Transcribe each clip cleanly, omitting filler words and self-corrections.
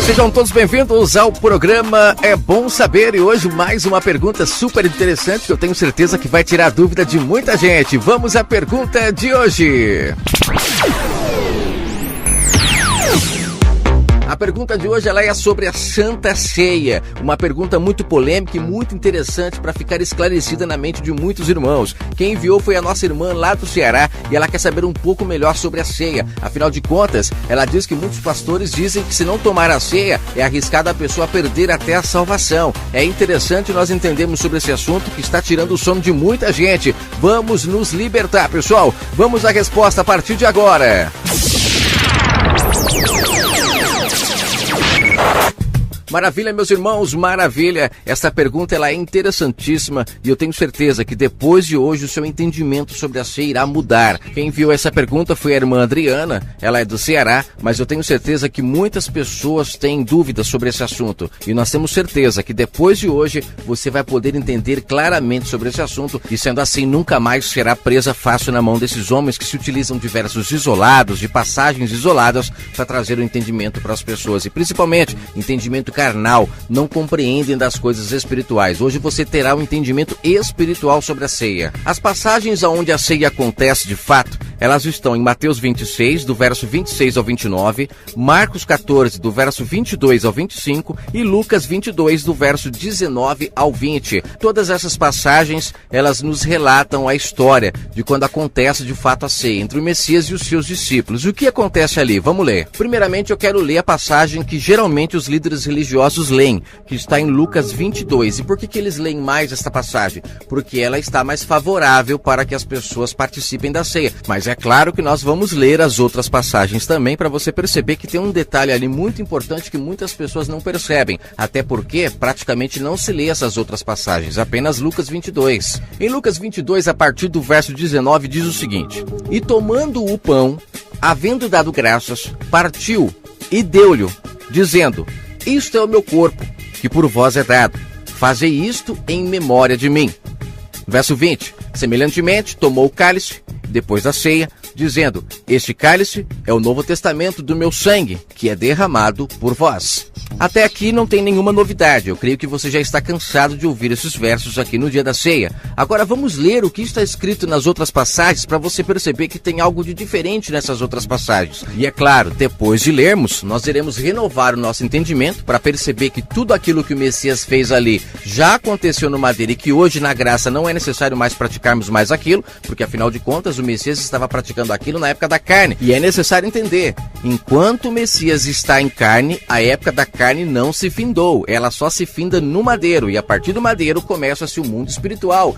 Sejam todos bem-vindos ao programa É Bom Saber, e hoje mais uma pergunta super interessante que eu tenho certeza que vai tirar a dúvida de muita gente. Vamos à pergunta de hoje. A pergunta de hoje ela é sobre a Santa Ceia, uma pergunta muito polêmica e muito interessante para ficar esclarecida na mente de muitos irmãos. Quem enviou foi a nossa irmã lá do Ceará e ela quer saber um pouco melhor sobre a ceia. Afinal de contas, ela diz que muitos pastores dizem que se não tomar a ceia é arriscado a pessoa perder até a salvação. É interessante nós entendermos sobre esse assunto que está tirando o sono de muita gente. Vamos nos libertar, pessoal. Vamos à resposta a partir de agora. Maravilha, meus irmãos, maravilha. Essa pergunta ela é interessantíssima e eu tenho certeza que depois de hoje o seu entendimento sobre a ceia irá mudar. Quem enviou essa pergunta foi a irmã Adriana, ela é do Ceará, mas eu tenho certeza que muitas pessoas têm dúvidas sobre esse assunto. E nós temos certeza que depois de hoje você vai poder entender claramente sobre esse assunto e, sendo assim, nunca mais será presa fácil na mão desses homens que se utilizam de versos isolados, de passagens isoladas para trazer o entendimento para as pessoas e principalmente entendimento carnal, não compreendem das coisas espirituais. Hoje você terá um entendimento espiritual sobre a ceia. As passagens onde a ceia acontece de fato, elas estão em Mateus 26, do verso 26 ao 29, Marcos 14, do verso 22 ao 25 e Lucas 22, do verso 19 ao 20. Todas essas passagens, elas nos relatam a história de quando acontece de fato a ceia entre o Messias e os seus discípulos. O que acontece ali? Vamos ler. Primeiramente, eu quero ler a passagem que geralmente os líderes religiosos leem, que está em Lucas 22. E por que eles leem mais esta passagem? Porque ela está mais favorável para que as pessoas participem da ceia. Mas é claro que nós vamos ler as outras passagens também para você perceber que tem um detalhe ali muito importante que muitas pessoas não percebem. Até porque praticamente não se lê essas outras passagens, apenas Lucas 22. Em Lucas 22, a partir do verso 19, diz o seguinte: E tomando o pão, havendo dado graças, partiu e deu-lhe, dizendo: Isto é o meu corpo, que por vós é dado. Fazei isto em memória de mim. Verso 20. Semelhantemente, tomou o cálice, depois da ceia, dizendo: Este cálice é o Novo Testamento do meu sangue, que é derramado por vós. Até aqui não tem nenhuma novidade. Eu creio que você já está cansado de ouvir esses versos aqui no dia da ceia. Agora vamos ler o que está escrito nas outras passagens para você perceber que tem algo de diferente nessas outras passagens. E é claro, depois de lermos, nós iremos renovar o nosso entendimento para perceber que tudo aquilo que o Messias fez ali já aconteceu no madeira e que hoje na graça não é necessário mais praticarmos mais aquilo, porque afinal de contas o Messias estava praticando aquilo na época da carne. E é necessário entender, enquanto o Messias está em carne, a época da carne não se findou, ela só se finda no madeiro, e a partir do madeiro começa-se o mundo espiritual.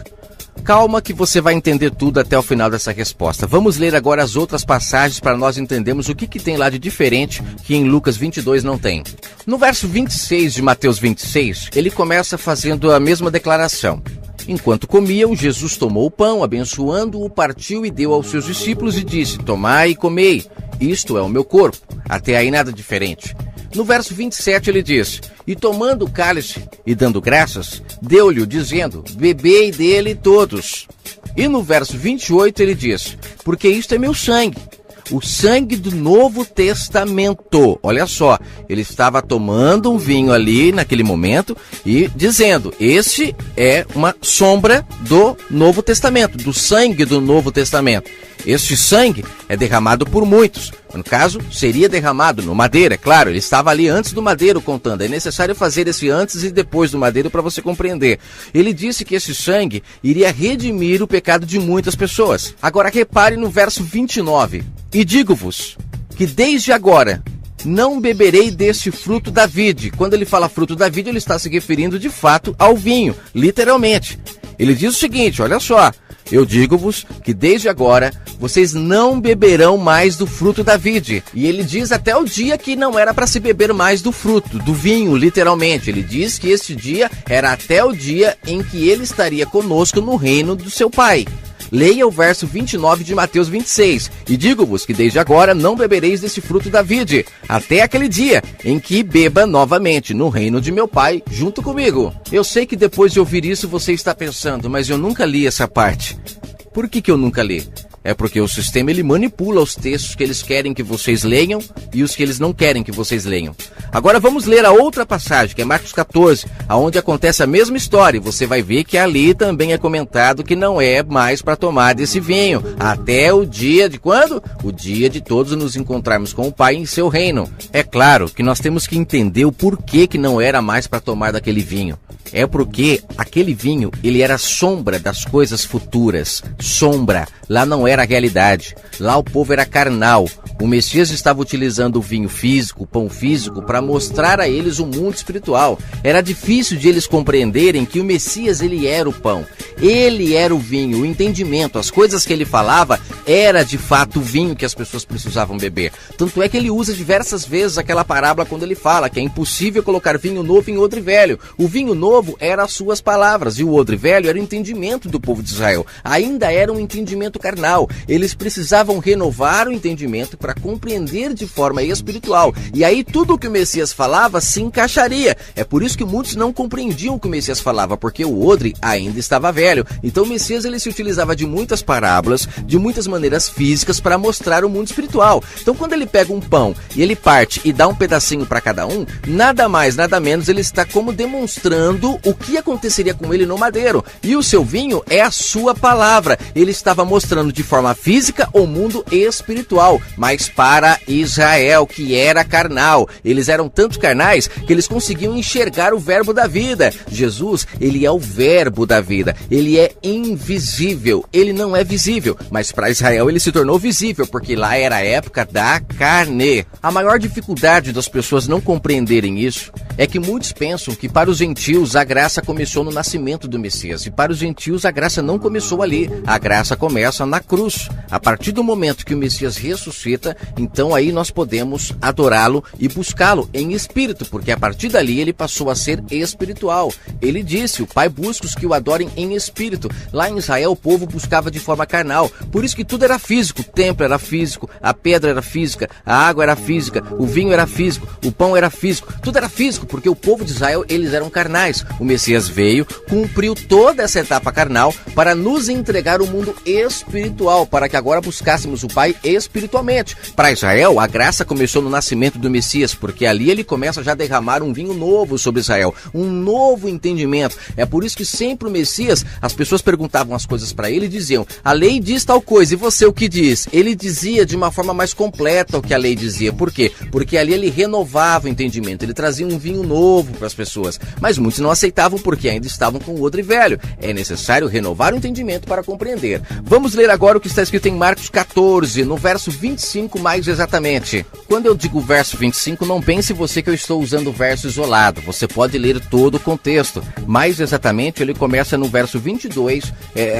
Calma que você vai entender tudo até o final dessa resposta. Vamos ler agora as outras passagens para nós entendermos o que tem lá de diferente que em Lucas 22 não tem. No verso 26 de Mateus 26, ele começa fazendo a mesma declaração. Enquanto comiam, Jesus tomou o pão, abençoando-o, partiu e deu aos seus discípulos e disse: Tomai e comei, isto é o meu corpo. Até aí nada diferente. No verso 27 ele diz: E tomando o cálice e dando graças, deu-lhe, dizendo: Bebei dele todos. E no verso 28 ele diz: Porque isto é meu sangue, o sangue do Novo Testamento. Olha só, ele estava tomando um vinho ali naquele momento e dizendo: Este é uma sombra do Novo Testamento, do sangue do Novo Testamento. Este sangue é derramado por muitos. No caso, seria derramado no madeiro, é claro, ele estava ali antes do madeiro contando. É necessário fazer esse antes e depois do madeiro para você compreender. Ele disse que esse sangue iria redimir o pecado de muitas pessoas. Agora repare no verso 29. E digo-vos que desde agora não beberei deste fruto da vide. Quando ele fala fruto da vide, ele está se referindo de fato ao vinho, literalmente. Ele diz o seguinte, olha só: Eu digo-vos que desde agora vocês não beberão mais do fruto da vide. E ele diz até o dia que não era para se beber mais do fruto, do vinho, literalmente. Ele diz que este dia era até o dia em que ele estaria conosco no reino do seu Pai. Leia o verso 29 de Mateus 26. E digo-vos que desde agora não bebereis desse fruto da vide, até aquele dia em que beba novamente no reino de meu Pai junto comigo. Eu sei que depois de ouvir isso você está pensando, mas eu nunca li essa parte. Por que eu nunca li? É porque o sistema ele manipula os textos que eles querem que vocês leiam e os que eles não querem que vocês leiam. Agora vamos ler a outra passagem, que é Marcos 14, onde acontece a mesma história. E você vai ver que ali também é comentado que não é mais para tomar desse vinho, até o dia de quando? O dia de todos nos encontrarmos com o Pai em seu reino. É claro que nós temos que entender o porquê que não era mais para tomar daquele vinho. É porque aquele vinho, ele era sombra das coisas futuras. Sombra. Lá não era a realidade. Lá o povo era carnal. O Messias estava utilizando o vinho físico, o pão físico, para mostrar a eles o mundo espiritual. Era difícil de eles compreenderem que o Messias, ele era o pão. Ele era o vinho, o entendimento, as coisas que ele falava, era de fato o vinho que as pessoas precisavam beber. Tanto é que ele usa diversas vezes aquela parábola quando ele fala que é impossível colocar vinho novo em odre velho. O vinho novo era as suas palavras e o odre velho era o entendimento do povo de Israel. Ainda era um entendimento carnal. Eles precisavam renovar o entendimento para compreender de forma espiritual. E aí tudo o que o Messias falava se encaixaria. É por isso que muitos não compreendiam o que o Messias falava, porque o odre ainda estava velho. Então o Messias ele se utilizava de muitas parábolas, de muitas maneiras físicas para mostrar o mundo espiritual. Então quando ele pega um pão e ele parte e dá um pedacinho para cada um, nada mais, nada menos, ele está como demonstrando o que aconteceria com ele no madeiro. E o seu vinho é a sua palavra. Ele estava mostrando de forma física o mundo espiritual, mas para Israel, que era carnal. Eles eram tanto carnais que eles conseguiam enxergar o verbo da vida. Jesus, ele é o verbo da vida. Ele é invisível, ele não é visível, mas para Israel ele se tornou visível, porque lá era a época da carne. A maior dificuldade das pessoas não compreenderem isso é que muitos pensam que para os gentios a graça começou no nascimento do Messias, e para os gentios a graça não começou ali, a graça começa na cruz. A partir do momento que o Messias ressuscita, então aí nós podemos adorá-lo e buscá-lo em espírito, porque a partir dali ele passou a ser espiritual. Ele disse, o Pai busca os que o adorem em espírito. Lá em Israel o povo buscava de forma carnal, por isso que tudo era físico, o templo era físico, a pedra era física, a água era física, o vinho era físico, o pão era físico, tudo era físico, porque o povo de Israel, eles eram carnais. O Messias veio, cumpriu toda essa etapa carnal para nos entregar o mundo espiritual, para que agora buscássemos o Pai espiritualmente. Para Israel, a graça começou no nascimento do Messias, porque ali ele começa já a derramar um vinho novo sobre Israel, um novo entendimento. É por isso que sempre o Messias, as pessoas perguntavam as coisas para ele e diziam, a lei diz tal coisa, e você o que diz? Ele dizia de uma forma mais completa o que a lei dizia. Por quê? Porque ali ele renovava o entendimento, ele trazia um vinho novo para as pessoas. Mas muitos não aceitavam porque ainda estavam com o odre velho. É necessário renovar o entendimento para compreender. Vamos ler agora o que está escrito em Marcos 14, no verso 25 mais exatamente. Quando eu digo verso 25, não pense você que eu estou usando o verso isolado. Você pode ler todo o contexto. Mais exatamente, ele começa no verso 22,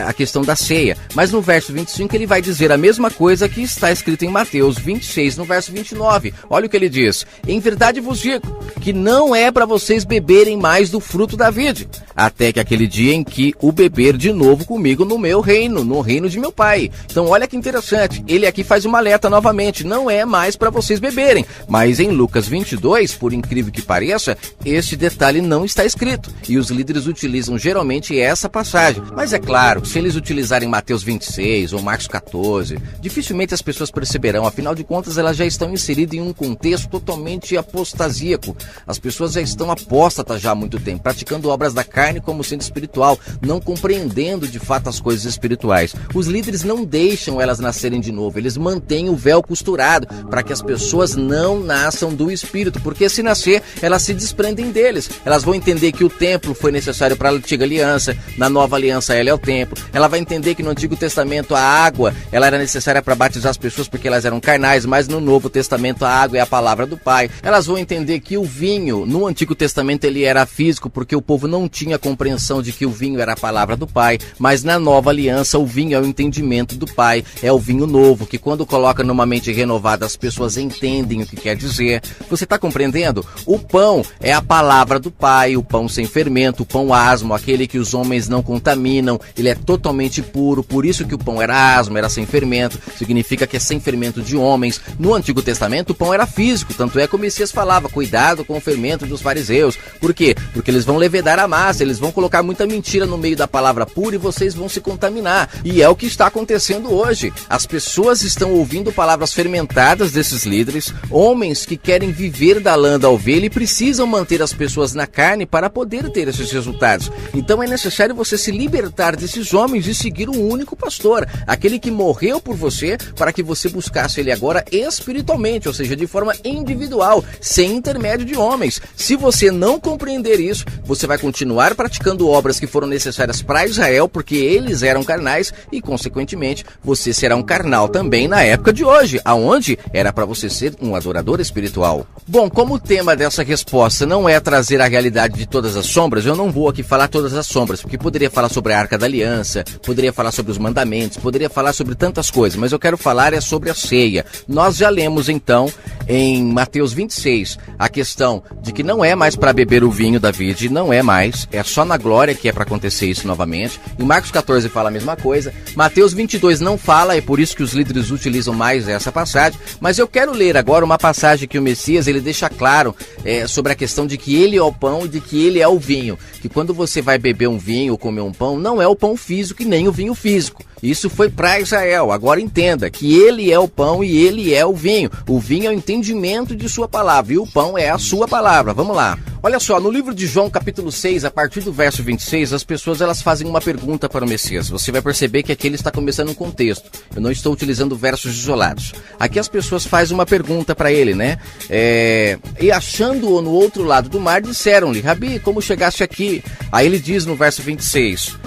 a questão da ceia. Mas no verso 25 ele vai dizer a mesma coisa que está escrito em Mateus 26, no verso 29. Olha o que ele diz. Em verdade vos digo que não é para vocês beberem mais do fruto da vide, até que aquele dia em que o beber de novo comigo no meu reino, no reino de meu Pai. Então olha que interessante, ele aqui faz uma alerta novamente, não é mais para vocês beberem. Mas em Lucas 22, por incrível que pareça, este detalhe não está escrito, e os líderes utilizam geralmente essa passagem. Mas é claro, se eles utilizarem Mateus 26 ou Marcos 14, dificilmente as pessoas perceberão, afinal de contas elas já estão inseridas em um contexto totalmente apostasíaco. As pessoas já estão apóstatas já há muito tempo, praticando obras da carne como sendo espiritual, não compreendendo de fato as coisas espirituais. Os líderes não deixam elas nascerem de novo, eles mantêm o véu costurado para que as pessoas não nasçam do Espírito, porque se nascer, elas se desprendem deles. Elas vão entender que o templo foi necessário para a antiga aliança, na nova aliança ela é o templo. Ela vai entender que no Antigo Testamento a água ela era necessária para batizar as pessoas porque elas eram carnais, mas no Novo Testamento a água é a palavra do Pai. Elas vão entender que o vinho, no Antigo Testamento ele era físico, porque o povo não tinha compreensão de que o vinho era a palavra do Pai, mas na nova aliança o vinho é o entendimento do Pai, é o vinho novo, que quando coloca numa mente renovada as pessoas entendem o que quer dizer. Você está compreendendo? O pão é a palavra do Pai, o pão sem fermento, o pão asmo, aquele que os homens não contaminam, ele é totalmente puro, por isso que o pão era asmo, era sem fermento, significa que é sem fermento de homens. No Antigo Testamento o pão era físico, tanto é que o Messias falava, cuidado com o fermento entendimento dos fariseus. Por quê? Porque eles vão levedar a massa, eles vão colocar muita mentira no meio da palavra pura e vocês vão se contaminar. E é o que está acontecendo hoje. As pessoas estão ouvindo palavras fermentadas desses líderes, homens que querem viver da lã da ovelha e precisam manter as pessoas na carne para poder ter esses resultados. Então é necessário você se libertar desses homens e seguir um único pastor, aquele que morreu por você para que você buscasse ele agora espiritualmente, ou seja, de forma individual, sem intermédio de homens. Se você não compreender isso, você vai continuar praticando obras que foram necessárias para Israel, porque eles eram carnais e, consequentemente, você será um carnal também na época de hoje, aonde era para você ser um adorador espiritual. Bom, como o tema dessa resposta não é trazer a realidade de todas as sombras, eu não vou aqui falar todas as sombras, porque poderia falar sobre a Arca da Aliança, poderia falar sobre os mandamentos, poderia falar sobre tantas coisas, mas eu quero falar é sobre a ceia. Nós já lemos então em Mateus 26 a questão de que não é mais para beber o vinho da virgem, não é mais, é só na glória que é para acontecer isso novamente. Em Marcos 14 fala a mesma coisa, Mateus 22 não fala, é por isso que os líderes utilizam mais essa passagem, mas eu quero ler agora uma passagem que o Messias ele deixa claro sobre a questão de que ele é o pão e de que ele é o vinho, que quando você vai beber um vinho ou comer um pão, não é o pão físico e nem o vinho físico. Isso foi para Israel. Agora entenda que ele é o pão e ele é o vinho. O vinho é o entendimento de sua palavra e o pão é a sua palavra. Vamos lá. Olha só, no livro de João, capítulo 6, a partir do verso 26, as pessoas elas fazem uma pergunta para o Messias. Você vai perceber que aqui ele está começando um contexto. Eu não estou utilizando versos isolados. Aqui as pessoas fazem uma pergunta para ele, né? E achando-o no outro lado do mar, disseram-lhe: Rabi, como chegaste aqui? Aí ele diz no verso 26,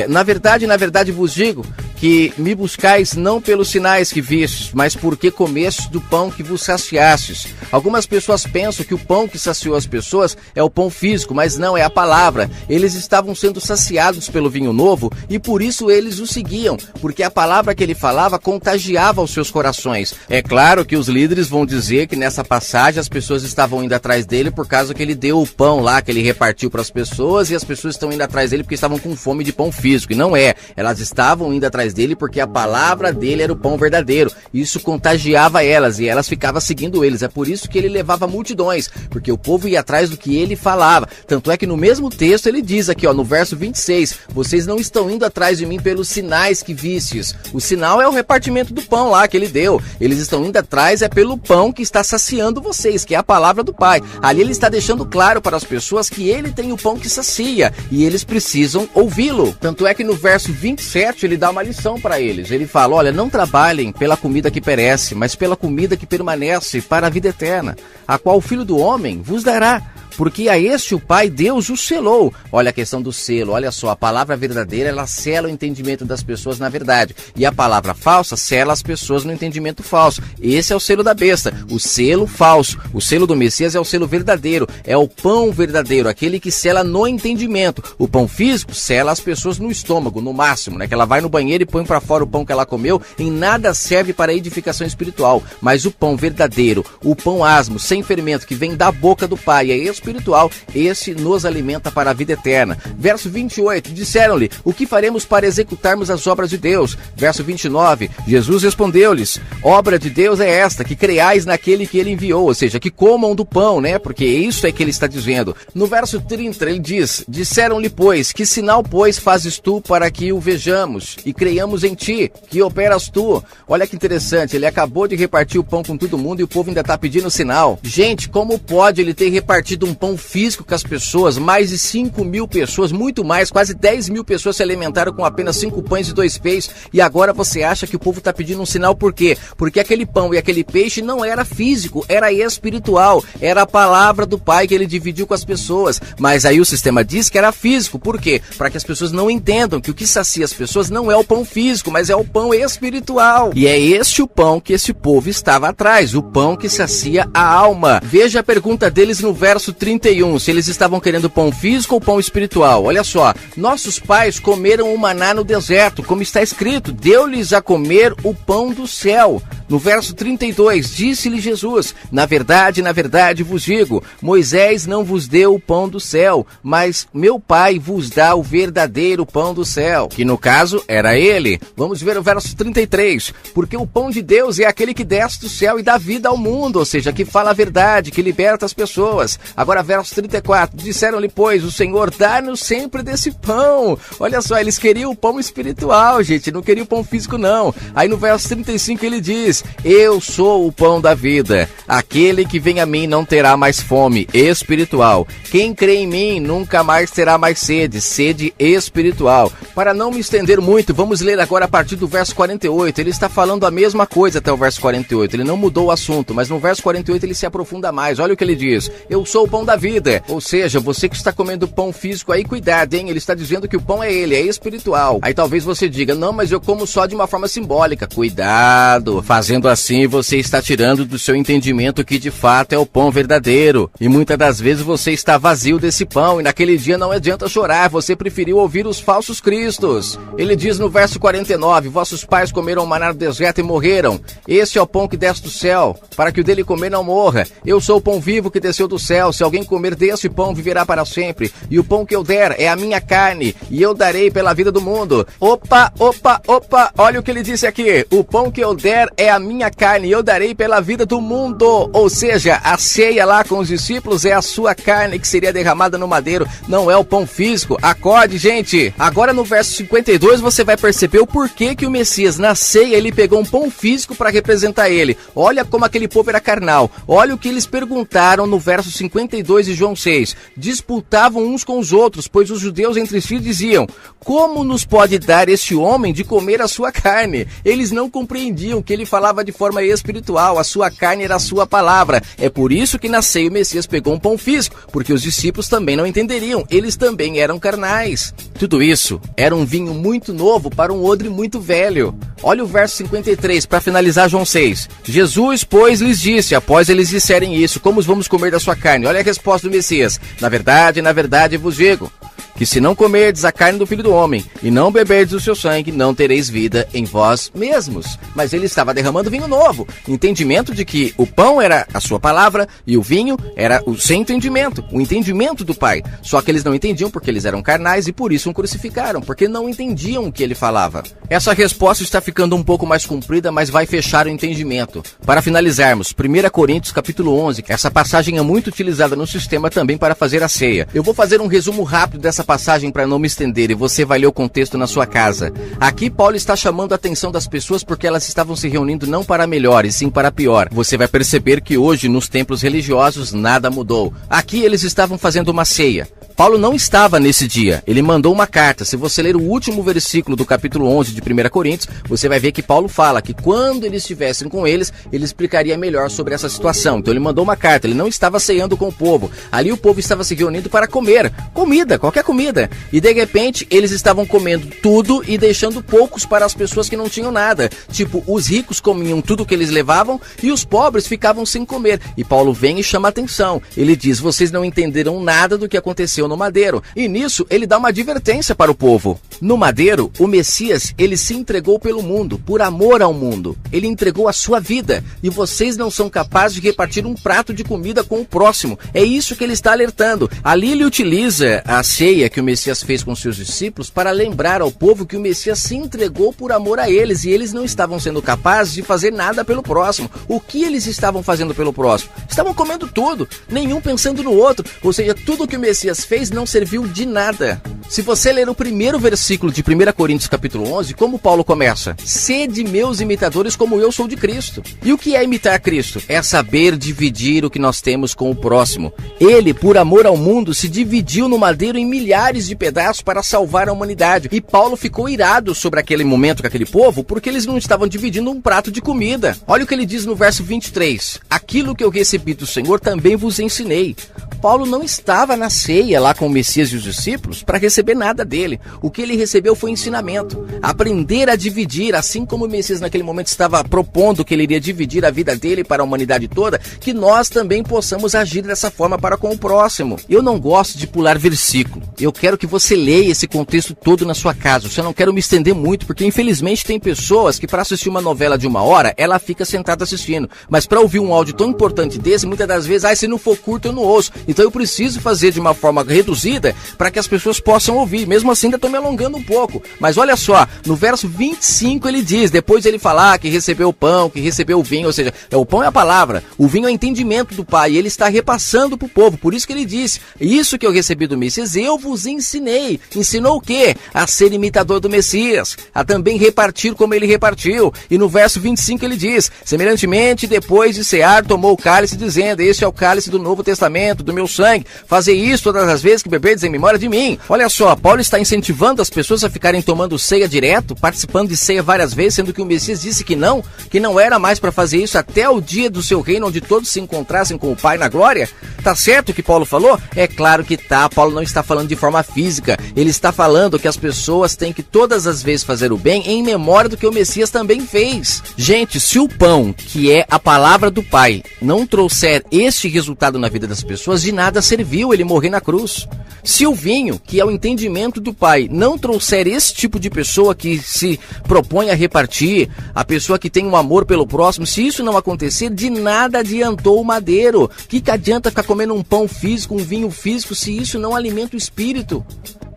na verdade vos digo que me buscais não pelos sinais que vistes, mas porque comestes do pão que vos saciastes. Algumas pessoas pensam que o pão que saciou as pessoas é o pão físico, mas não, é a palavra. Eles estavam sendo saciados pelo vinho novo e por isso eles o seguiam, porque a palavra que ele falava contagiava os seus corações. É claro que os líderes vão dizer que nessa passagem as pessoas estavam indo atrás dele por causa que ele deu o pão lá, que ele repartiu para as pessoas, e as pessoas estão indo atrás dele porque estavam com fome de pão físico. E não é, elas estavam indo atrás dele porque a palavra dele era o pão verdadeiro. Isso contagiava elas e elas ficavam seguindo eles. É por isso que ele levava multidões, porque o povo ia atrás do que ele falava. Tanto é que no mesmo texto ele diz aqui, no verso 26, vocês não estão indo atrás de mim pelos sinais que vistes. O sinal é o repartimento do pão lá que ele deu. Eles estão indo atrás pelo pão que está saciando vocês, que é a palavra do Pai. Ali ele está deixando claro para as pessoas que ele tem o pão que sacia e eles precisam ouvi-lo. Tanto é que no verso 27 ele dá uma lição para eles. Ele fala, olha, não trabalhem pela comida que perece, mas pela comida que permanece para a vida eterna, a qual o Filho do Homem vos dará. Porque a este o Pai, Deus, o selou. Olha a questão do selo, olha só, a palavra verdadeira, ela sela o entendimento das pessoas na verdade. E a palavra falsa sela as pessoas no entendimento falso. Esse é o selo da besta, o selo falso. O selo do Messias é o selo verdadeiro, é o pão verdadeiro, aquele que sela no entendimento. O pão físico sela as pessoas no estômago, no máximo, né? Que ela vai no banheiro e põe para fora o pão que ela comeu, em nada serve para a edificação espiritual. Mas o pão verdadeiro, o pão asmo, sem fermento, que vem da boca do Pai, é espiritual, esse nos alimenta para a vida eterna. Verso 28, disseram-lhe, o que faremos para executarmos as obras de Deus? Verso 29, Jesus respondeu-lhes, obra de Deus é esta, que creiais naquele que ele enviou, ou seja, que comam do pão, né? Porque isso é que ele está dizendo. No verso 30, ele diz, disseram-lhe, pois, que sinal, pois, fazes tu para que o vejamos e creiamos em ti, que operas tu? Olha que interessante, ele acabou de repartir o pão com todo mundo e o povo ainda está pedindo sinal. Gente, como pode ele ter repartido um pão físico com as pessoas? Mais de 5.000 pessoas, muito mais, quase 10.000 pessoas se alimentaram com apenas 5 pães e 2 peixes, e agora você acha que o povo está pedindo um sinal por quê? Porque aquele pão e aquele peixe não era físico, era espiritual, era a palavra do Pai que ele dividiu com as pessoas, mas aí o sistema diz que era físico. Por quê? Para que as pessoas não entendam que o que sacia as pessoas não é o pão físico, mas é o pão espiritual, e é este o pão que esse povo estava atrás, o pão que sacia a alma. Veja a pergunta deles no verso 31, se eles estavam querendo pão físico ou pão espiritual. Olha só, nossos pais comeram o maná no deserto, como está escrito, deu-lhes a comer o pão do céu. No verso 32, disse-lhe Jesus: na verdade vos digo, Moisés não vos deu o pão do céu, mas meu Pai vos dá o verdadeiro pão do céu, que no caso era ele. Vamos ver o verso 33, porque o pão de Deus é aquele que desce do céu e dá vida ao mundo, ou seja, que fala a verdade, que liberta as pessoas. Agora verso 34, disseram-lhe, pois, o Senhor dá-nos sempre desse pão. Olha só, eles queriam o pão espiritual, gente, não queriam o pão físico não. Aí no verso 35 ele diz: eu sou o pão da vida, aquele que vem a mim não terá mais fome espiritual, quem crê em mim nunca mais terá mais sede espiritual. Para não me estender muito, vamos ler agora a partir do verso 48, ele está falando a mesma coisa até o verso 48, ele não mudou o assunto, mas no verso 48 ele se aprofunda mais. Olha o que ele diz: eu sou o pão da vida, ou seja, você que está comendo pão físico aí, cuidado, hein, ele está dizendo que o pão é ele, é espiritual. Aí talvez você diga, não, mas eu como só de uma forma simbólica. Cuidado, fazendo assim você está tirando do seu entendimento que de fato é o pão verdadeiro, e muitas das vezes você está vazio desse pão, e naquele dia não adianta chorar, você preferiu ouvir os falsos cristos. Ele diz no verso 49, vossos pais comeram maná no deserto e morreram, este é o pão que desce do céu, para que o dele comer não morra. Eu sou o pão vivo que desceu do céu, se alguém comer desse pão viverá para sempre, e o pão que eu der é a minha carne, e eu darei pela vida do mundo. Opa, olha o que ele disse aqui: o pão que eu der é a minha carne, e eu darei pela vida do mundo. Ou seja, a ceia lá com os discípulos é a sua carne que seria derramada no madeiro, não é o pão físico. Acorde, gente. Agora no verso 52 você vai perceber o porquê que o Messias na ceia ele pegou um pão físico para representar ele. Olha como aquele povo era carnal. Olha o que eles perguntaram no verso 52 de João 6. Disputavam uns com os outros, pois os judeus entre si diziam: como nos pode dar este homem de comer a sua carne? Eles não compreendiam que ele falava de forma espiritual, a sua carne era a sua palavra. É por isso que na ceia o Messias pegou um pão físico, porque os discípulos também não entenderiam, eles também eram carnais. Tudo isso era um vinho muito novo para um odre muito velho. Olha o verso 53 para finalizar João 6. Jesus, pois, lhes disse, após eles disserem isso: como vamos comer da sua carne? Olha a resposta do Messias: na verdade vos digo, que se não comerdes a carne do Filho do Homem e não beberdes o seu sangue, não tereis vida em vós mesmos. Mas ele estava derramando vinho novo, entendimento de que o pão era a sua palavra e o vinho era o seu entendimento, o entendimento do Pai. Só que eles não entendiam porque eles eram carnais e por isso o crucificaram, porque não entendiam o que ele falava. Essa resposta está ficando um pouco mais comprida, mas vai fechar o entendimento. Para finalizarmos, 1 Coríntios capítulo 11, essa passagem é muito utilizada no sistema também para fazer a ceia. Eu vou fazer um resumo rápido dessa passagem para não me estender e você vai ler o contexto na sua casa. Aqui Paulo está chamando a atenção das pessoas porque elas estavam se reunindo não para melhor e sim para pior. Você vai perceber que hoje nos templos religiosos nada mudou. Aqui eles estavam fazendo uma ceia. Paulo não estava nesse dia, ele mandou uma carta. Se você ler o último versículo do capítulo 11 de 1 Coríntios, você vai ver que Paulo fala que quando eles estivessem com eles, ele explicaria melhor sobre essa situação. Então ele mandou uma carta, ele não estava ceando com o povo. Ali o povo estava se reunindo para comer comida, qualquer comida. E de repente eles estavam comendo tudo e deixando poucos para as pessoas que não tinham nada. Tipo, os ricos comiam tudo que eles levavam e os pobres ficavam sem comer. E Paulo vem e chama a atenção. Ele diz: vocês não entenderam nada do que aconteceu no madeiro. E nisso ele dá uma advertência para o povo. No madeiro, o Messias, ele se entregou pelo mundo, por amor ao mundo. Ele entregou a sua vida. E vocês não são capazes de repartir um prato de comida com o próximo. É isso que ele está alertando. Ali ele utiliza a ceia que o Messias fez com seus discípulos para lembrar ao povo que o Messias se entregou por amor a eles e eles não estavam sendo capazes de fazer nada pelo próximo. O que eles estavam fazendo pelo próximo? Estavam comendo tudo, nenhum pensando no outro. Ou seja, tudo que o Messias fez não serviu de nada. Se você ler o primeiro versículo de 1 Coríntios capítulo 11, como Paulo começa? Sede meus imitadores como eu sou de Cristo. E o que é imitar Cristo? É saber dividir o que nós temos com o próximo. Ele, por amor ao mundo, se dividiu no madeiro em milhares de pedaços para salvar a humanidade. E Paulo ficou irado sobre aquele momento com aquele povo, porque eles não estavam dividindo um prato de comida. Olha o que ele diz no verso 23. Aquilo que eu recebi do Senhor também vos ensinei. Paulo não estava na ceia lá com o Messias e os discípulos para receber nada dele. O que ele recebeu foi ensinamento. Aprender a dividir, assim como o Messias naquele momento estava propondo que ele iria dividir a vida dele para a humanidade toda, que nós também possamos agir dessa forma para com o próximo. Eu não gosto de pular versículo. Eu quero que você leia esse contexto todo na sua casa. Eu não quero me estender muito, porque infelizmente tem pessoas que para assistir uma novela de 1 hora, ela fica sentada assistindo. Mas para ouvir um áudio tão importante desse, muitas das vezes, se não for curto eu não ouço. Então eu preciso fazer de uma forma reduzida para que as pessoas possam ouvir. Mesmo assim ainda estou me alongando um pouco. Mas olha só, no verso 25 ele diz, depois ele falar que recebeu o pão, que recebeu o vinho, ou seja, o pão é a palavra, o vinho é o entendimento do Pai, e ele está repassando para o povo. Por isso que ele disse, isso que eu recebi do Messias, eu vos ensinei. Ensinou o quê? A ser imitador do Messias, a também repartir como ele repartiu. E no verso 25 ele diz, semelhantemente, depois de cear, tomou o cálice, dizendo, este é o cálice do Novo Testamento, do meu sangue. Fazei isso todas as vezes que beberdes em memória de mim. Olha só, Paulo está incentivando as pessoas a ficarem tomando ceia direto, participando de ceia várias vezes, sendo que o Messias disse que não era mais para fazer isso até o dia do seu reino, onde todos se encontrassem com o Pai na glória. Tá certo o que Paulo falou? É claro que tá. Paulo não está falando de forma física. Ele está falando que as pessoas têm que todas as vezes fazer o bem em memória do que o Messias também fez. Gente, se o pão, que é a palavra do Pai, não trouxer este resultado na vida das pessoas, de nada serviu ele morrer na cruz. Se o vinho, que é o entendimento do Pai, não trouxer esse tipo de pessoa que se propõe a repartir, a pessoa que tem um amor pelo próximo, se isso não acontecer, de nada adiantou o madeiro. O que adianta ficar comendo um pão físico, um vinho físico, se isso não alimenta o espírito?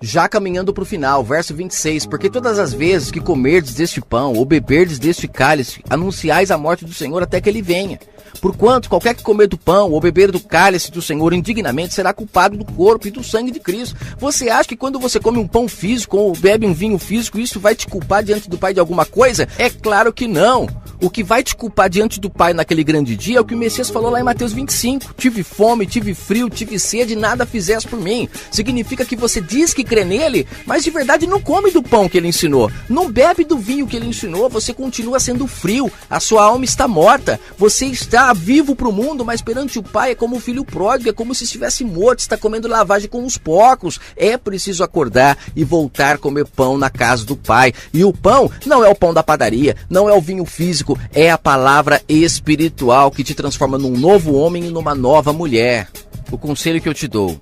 Já caminhando para o final, verso 26, porque todas as vezes que comerdes deste pão ou beberdes deste cálice, anunciais a morte do Senhor até que ele venha. Porquanto qualquer que comer do pão ou beber do cálice do Senhor indignamente será culpado do corpo e do sangue de Cristo. Você acha que quando você come um pão físico ou bebe um vinho físico, isso vai te culpar diante do Pai de alguma coisa? É claro que não. O que vai te culpar diante do Pai naquele grande dia é o que o Messias falou lá em Mateus 25. Tive fome, tive frio, tive sede, nada fizeste por mim. Significa que você diz que crê nele, mas de verdade não come do pão que ele ensinou. Não bebe do vinho que ele ensinou, você continua sendo frio. A sua alma está morta. Você está vivo para o mundo, mas perante o Pai é como um filho pródigo, é como se estivesse morto, está comendo lavagem com os porcos. É preciso acordar e voltar a comer pão na casa do Pai. E o pão não é o pão da padaria, não é o vinho físico, é a palavra espiritual que te transforma num novo homem e numa nova mulher. O conselho que eu te dou,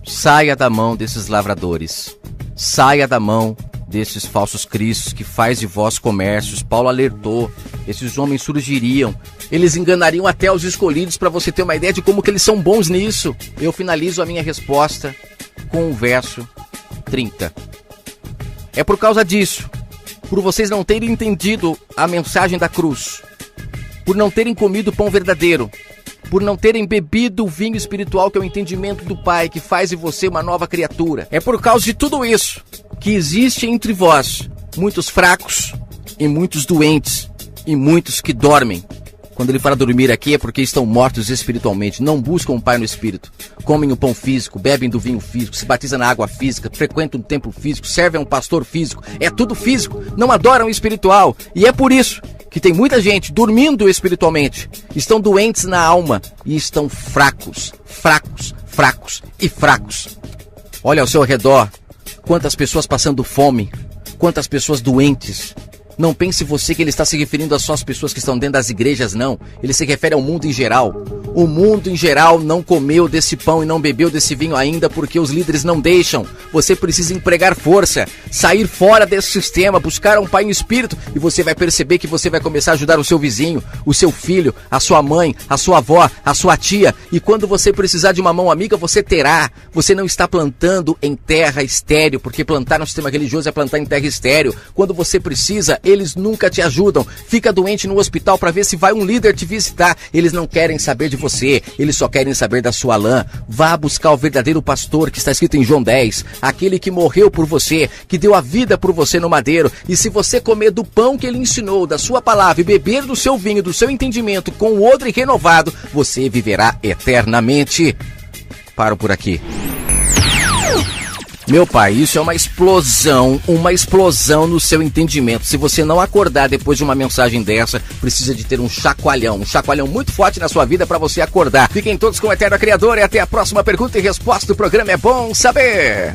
saia da mão desses lavradores, saia da mão desses falsos cristos que faz de vós comércios. Paulo alertou, esses homens surgiriam, eles enganariam até os escolhidos, para você ter uma ideia de como que eles são bons nisso. Eu finalizo a minha resposta com o verso 30. É por causa disso, por vocês não terem entendido a mensagem da cruz, por não terem comido o pão verdadeiro, por não terem bebido o vinho espiritual que é o entendimento do Pai, que faz de você uma nova criatura. É por causa de tudo isso que existe entre vós muitos fracos e muitos doentes e muitos que dormem. Quando ele fala dormir aqui é porque estão mortos espiritualmente, não buscam o Pai no espírito, comem o pão físico, bebem do vinho físico, se batizam na água física, frequentam um templo físico, servem a um pastor físico, é tudo físico, não adoram o espiritual. E é por isso que tem muita gente dormindo espiritualmente, estão doentes na alma e estão fracos, fracos, fracos e fracos. Olha ao seu redor, quantas pessoas passando fome, quantas pessoas doentes. Não pense você que ele está se referindo a só as pessoas que estão dentro das igrejas, não. Ele se refere ao mundo em geral. O mundo em geral não comeu desse pão e não bebeu desse vinho ainda porque os líderes não deixam. Você precisa empregar força, sair fora desse sistema, buscar um Pai em espírito, e você vai perceber que você vai começar a ajudar o seu vizinho, o seu filho, a sua mãe, a sua avó, a sua tia. E quando você precisar de uma mão amiga, você terá. Você não está plantando em terra estéril, porque plantar no sistema religioso é plantar em terra estéril. Quando você precisa, eles nunca te ajudam. Fica doente no hospital para ver se vai um líder te visitar. Eles não querem saber de você, eles só querem saber da sua lã. Vá buscar o verdadeiro pastor que está escrito em João 10, aquele que morreu por você, que deu a vida por você no madeiro. E se você comer do pão que ele ensinou, da sua palavra, e beber do seu vinho, do seu entendimento, com o odre renovado, você viverá eternamente. Paro por aqui. Meu pai, isso é uma explosão no seu entendimento. Se você não acordar depois de uma mensagem dessa, precisa de ter um chacoalhão muito forte na sua vida para você acordar. Fiquem todos com o Eterno Criador e até a próxima pergunta e resposta do programa É Bom Saber.